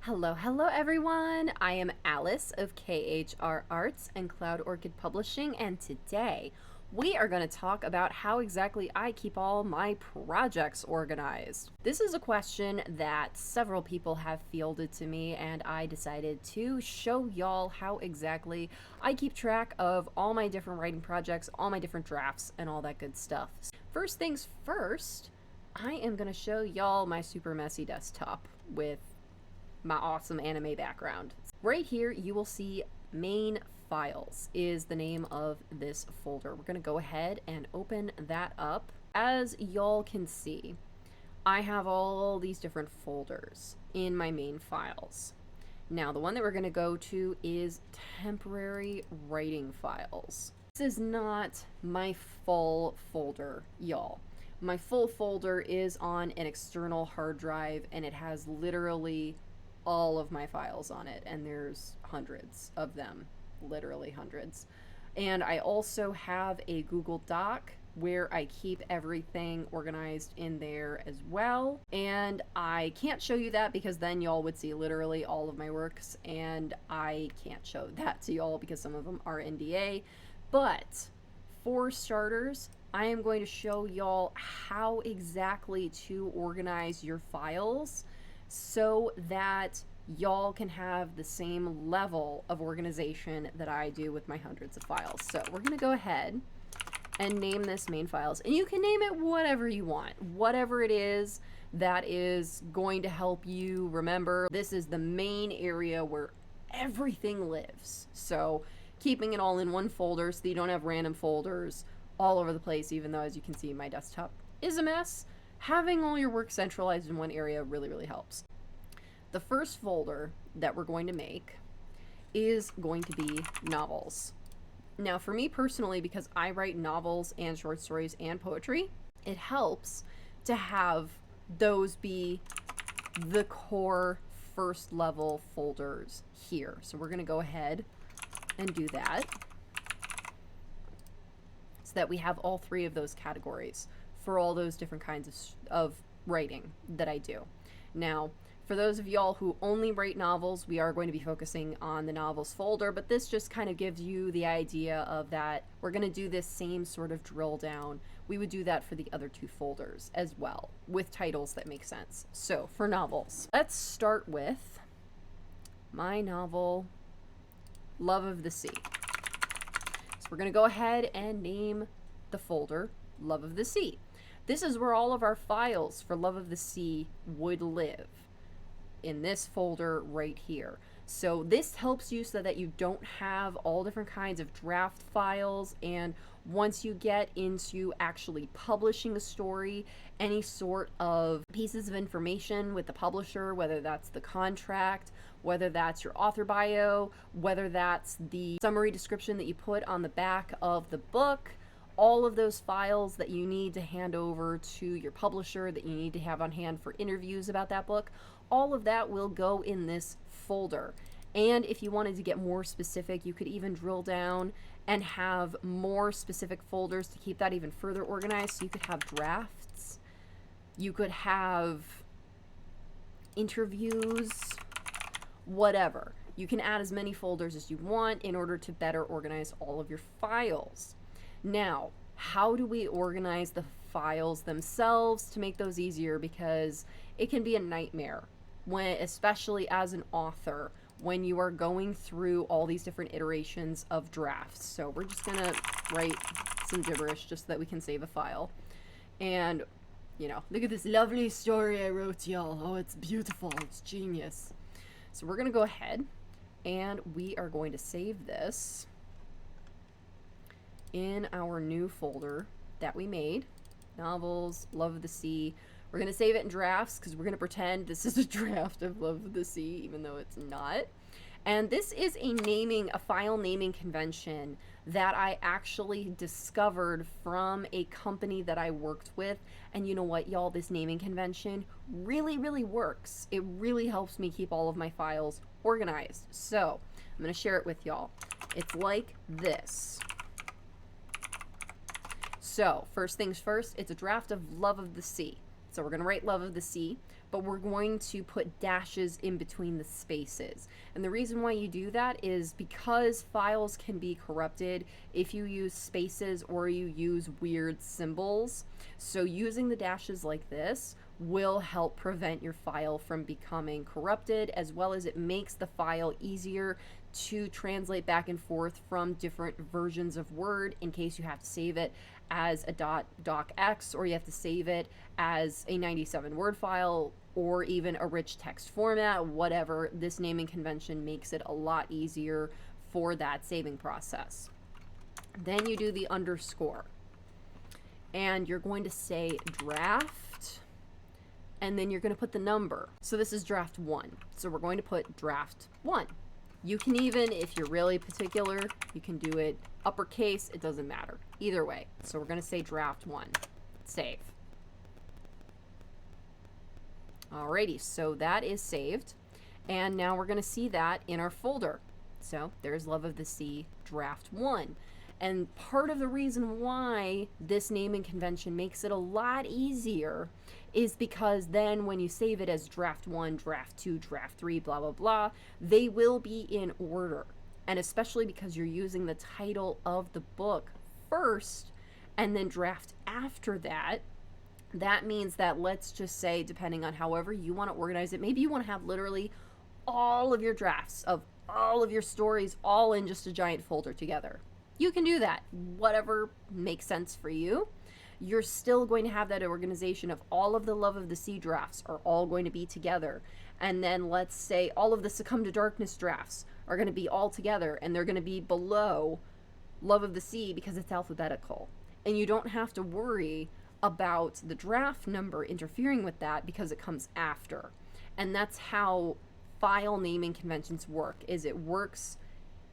Hello everyone! I am Alice of KHR Arts and Cloud Orchid Publishing, and today we are going to talk about how exactly I keep all my projects organized. This is a question that several people have fielded to me, and I decided to show y'all how exactly I keep track of all my different writing projects, all my different drafts, and all that good stuff. First things first, I am going to show y'all my super messy desktop with my awesome anime background. Right here you will see main files is the name of this folder. We're going to go ahead and open that up. As y'all can see, I have all these different folders in my main files. Now the one that we're going to go to is temporary writing files. This is not my full folder, y'all. My full folder is on an external hard drive, and it has literally all of my files on it, and there's hundreds of them, literally hundreds. And I also have a Google Doc where I keep everything organized in there as well. And I can't show you that because then y'all would see literally all of my works, and I can't show that to y'all because some of them are NDA. But for starters, I am going to show y'all how exactly to organize your files so that y'all can have the same level of organization that I do with my hundreds of files. So we're going to go ahead and name this main files, and you can name it whatever you want, whatever it is that is going to help you remember. This is the main area where everything lives, so keeping it all in one folder so that you don't have random folders all over the place, even though, as you can see, my desktop is a mess. Having all your work centralized in one area really helps. The first folder that we're going to make is going to be novels. Now, for me personally, because I write novels and short stories and poetry, it helps to have those be the core first level folders here. So we're going to go ahead and do that so that we have all three of those categories for all those different kinds of writing that I do. Now, for those of y'all who only write novels, we are going to be focusing on the novels folder, but this just kind of gives you the idea of that we're going to do this same sort of drill down. We would do that for the other two folders as well, with titles that make sense. So, for novels, let's start with my novel, Love of the Sea. So we're going to go ahead and name the folder Love of the Sea. This is where all of our files for Love of the Sea would live, in this folder right here. So this helps you so that you don't have all different kinds of draft files, and once you get into actually publishing a story, any sort of pieces of information with the publisher, whether that's the contract, whether that's your author bio, whether that's the summary description that you put on the back of the book, all of those files that you need to hand over to your publisher, that you need to have on hand for interviews about that book, all of that will go in this folder. And if you wanted to get more specific, you could even drill down and have more specific folders to keep that even further organized. So you could have drafts, you could have interviews, whatever. You can add as many folders as you want in order to better organize all of your files. Now, how do we organize the files themselves to make those easier? Because it can be a nightmare, when, especially as an author, when you are going through all these different iterations of drafts. So we're just gonna write some gibberish just so that we can save a file. And, you know, look at this lovely story I wrote, y'all. Oh, it's beautiful. It's genius. So we're gonna go ahead and we are going to save this in our new folder that we made, novels, Love of the Sea. We're going to save it in drafts because we're going to pretend this is a draft of Love of the Sea, even though it's not. And this is a file naming convention that I actually discovered from a company that I worked with. And you know what, y'all, this naming convention really works. It really helps me keep all of my files organized. So I'm going to share it with y'all. It's like this. So, first things first, it's a draft of Love of the Sea. So we're going to write Love of the Sea. but we're going to put dashes in between the spaces. And the reason why you do that is because files can be corrupted if you use spaces or you use weird symbols. So using the dashes like this will help prevent your file from becoming corrupted, as well as it makes the file easier to translate back and forth from different versions of Word in case you have to save it as a .docx, or you have to save it as a 97 Word file, or even a rich text format. Whatever, this naming convention makes it a lot easier for that saving process. Then you do the underscore, and you're going to say draft, and then you're going to put the number. So this is draft 1. So we're going to put draft 1. You can even, if you're really particular, you can do it uppercase. It doesn't matter. Either way. So we're going to say draft 1. Save. Alrighty, so that is saved. And now we're going to see that in our folder. So there's Love of the Sea draft 1. And part of the reason why this naming convention makes it a lot easier is because then when you save it as draft 1, draft 2, draft 3, blah, blah, blah, they will be in order. And especially because you're using the title of the book first and then draft after that, that means that, let's just say, depending on however you want to organize it, maybe you want to have literally all of your drafts of all of your stories all in just a giant folder together. You can do that, whatever makes sense for you. You're still going to have that organization of all of the Love of the Sea drafts are all going to be together. And then let's say all of the Succumb to Darkness drafts are going to be all together, and they're going to be below Love of the Sea because it's alphabetical. And you don't have to worry about the draft number interfering with that because it comes after. And that's how file naming conventions work, is it works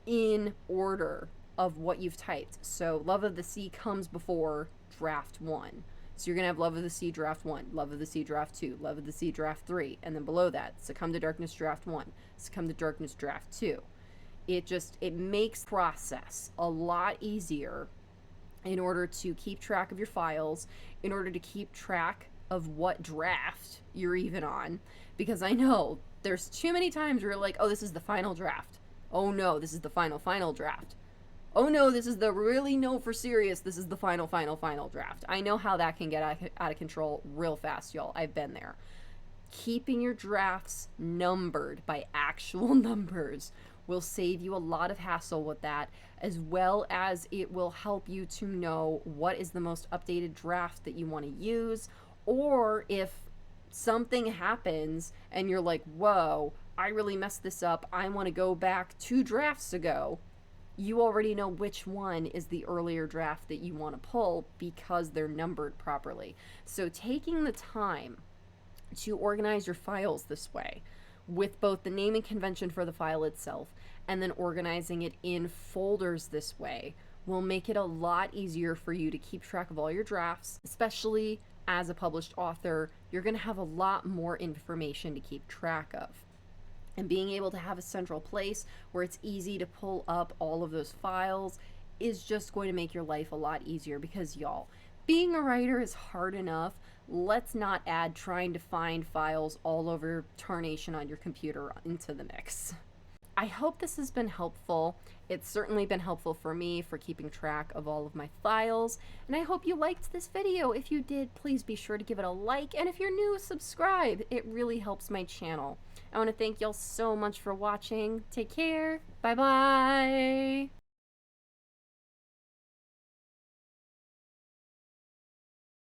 in order of what you've typed. So Love of the Sea comes before draft 1. So you're going to have Love of the Sea draft 1, Love of the Sea draft 2, Love of the Sea draft 3, and then below that, Succumb to Darkness draft 1, Succumb to Darkness draft 2. It makes process a lot easier in order to keep track of your files, in order to keep track of what draft you're even on. Because I know there's too many times where you're like, oh, this is the final draft. Oh no, this is the final draft. Oh no, this is the really no for serious. This is the final draft. I know how that can get out of control real fast, y'all. I've been there. Keeping your drafts numbered by actual numbers will save you a lot of hassle with that, as well as it will help you to know what is the most updated draft that you want to use, or if something happens and you're like, whoa, I really messed this up, I want to go back 2 drafts ago, you already know which one is the earlier draft that you want to pull because they're numbered properly. So taking the time to organize your files this way, with both the naming convention for the file itself and then organizing it in folders this way, will make it a lot easier for you to keep track of all your drafts. Especially as a published author, you're going to have a lot more information to keep track of. And being able to have a central place where it's easy to pull up all of those files is just going to make your life a lot easier, because y'all, being a writer is hard enough. Let's not add trying to find files all over Tarnation on your computer into the mix. I hope this has been helpful. It's certainly been helpful for me for keeping track of all of my files, and I hope you liked this video. If you did, please be sure to give it a like, and if you're new, subscribe. It really helps my channel. I want to thank y'all so much for watching. Take care. Bye-bye.